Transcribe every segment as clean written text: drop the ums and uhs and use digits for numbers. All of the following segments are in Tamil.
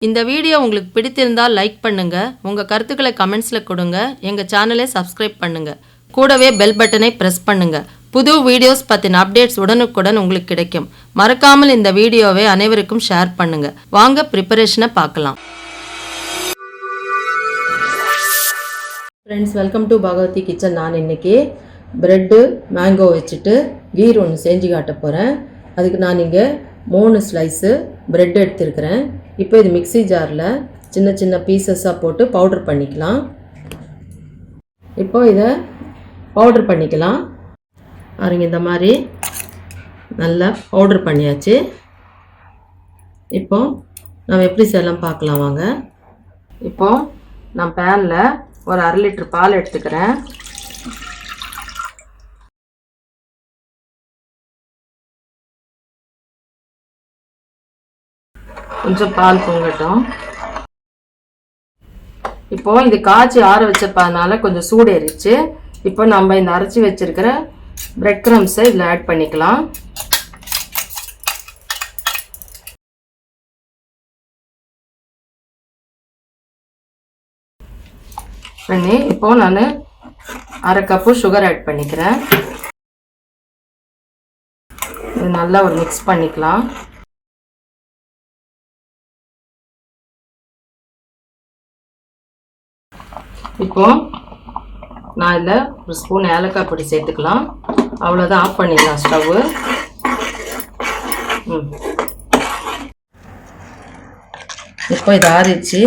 இந்த வீடியோ உங்களுக்கு பிடித்திருந்தால் லைக் பண்ணுங்க, உங்க கருத்துக்களை கமெண்ட்ஸ்ல கொடுங்க, எங்க சேனலை சப்ஸ்கிரைப் பண்ணுங்க. கூடவே பெல் பட்டனை பிரஸ் பண்ணுங்க. புது வீடியோஸ் பத்தின அப்டேட்ஸ் உடனுக்குடன் உங்களுக்கு கிடைக்கும். மறக்காமல் இந்த வீடியோவை அனைவருக்கும் ஷேர் பண்ணுங்க. வாங்க ப்ரிப்பரேஷனை பார்க்கலாம். Friends, welcome to Bhagavathi kitchen. நான் இன்னைக்கு பிரெட்டு மேங்கோ வச்சுட்டு கீர் ஒன்று செஞ்சு காட்ட போகிறேன். அதுக்கு நான் இங்கே 3 ஸ்லைஸு பிரெட் எடுத்துருக்கிறேன். இப்போ இது மிக்ஸி ஜாரில் சின்ன சின்ன பீசஸாக போட்டு பவுடர் பண்ணிக்கலாம். இப்போ இதை பவுடர் பண்ணிக்கலாம். பாருங்க, இந்த மாதிரி நல்லா பவுடர் பண்ணியாச்சு. இப்போ நம்ம எப்படி செய்யலாம் பார்க்கலாம் வாங்க. இப்போ நான் பேனில் ஒரு 1/2 லிட்டர் பால் எடுத்துக்கிறேன். கொஞ்சம் பால் பொங்கட்டும். இப்போ இது காய்ச்சி ஆற வச்சப்பனால கொஞ்சம் சூடு ஏறிச்சு. இப்போ நம்ம இந்த அரைச்சி வச்சிருக்கிற பிரெட் கிரம்ஸை இதில் ஆட் பண்ணிக்கலாம். இப்போ நான் 1/2 கப்பு சுகர் ஆட் பண்ணிக்கிறேன். இது நல்லா ஒரு மிக்ஸ் பண்ணிக்கலாம். இப்போ நான் இதில் ஒரு ஸ்பூன் ஏலக்காய் பொடி சேர்த்துக்கலாம். அவ்வளோதான், ஆஃப் பண்ணிடலாம் ஸ்டவ்வு. இப்போ இது ஆறிடுச்சு.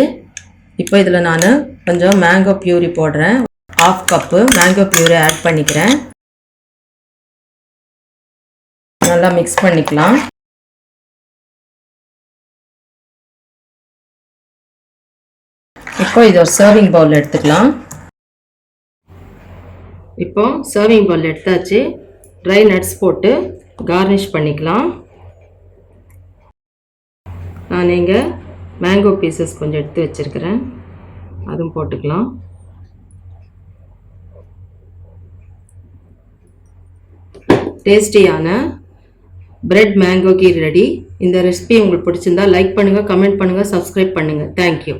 இப்போ இதில் நான் கொஞ்சம் மேங்கோ பியூரி போடுறேன். 1/2 கப்பு மேங்கோ பியூரி ஆட் பண்ணிக்கிறேன். நல்லா மிக்ஸ் பண்ணிக்கலாம். இப்போ இது ஒரு சர்விங் பவுல் எடுத்துக்கலாம். இப்போ சர்விங் பவுல் எடுத்தாச்சு. ட்ரை நட்ஸ் போட்டு கார்னிஷ் பண்ணிக்கலாம். நான் இங்கே மேங்கோ பீசஸ் கொஞ்சம் எடுத்து வச்சுருக்கிறேன், அதுவும் போட்டுக்கலாம். டேஸ்டியான பிரெட் மேங்கோ கீர் ரெடி. இந்த ரெசிபி உங்களுக்கு பிடிச்சிருந்தா லைக் பண்ணுங்கள், கமெண்ட் பண்ணுங்கள், சப்ஸ்கிரைப் பண்ணுங்கள். தேங்க்யூ.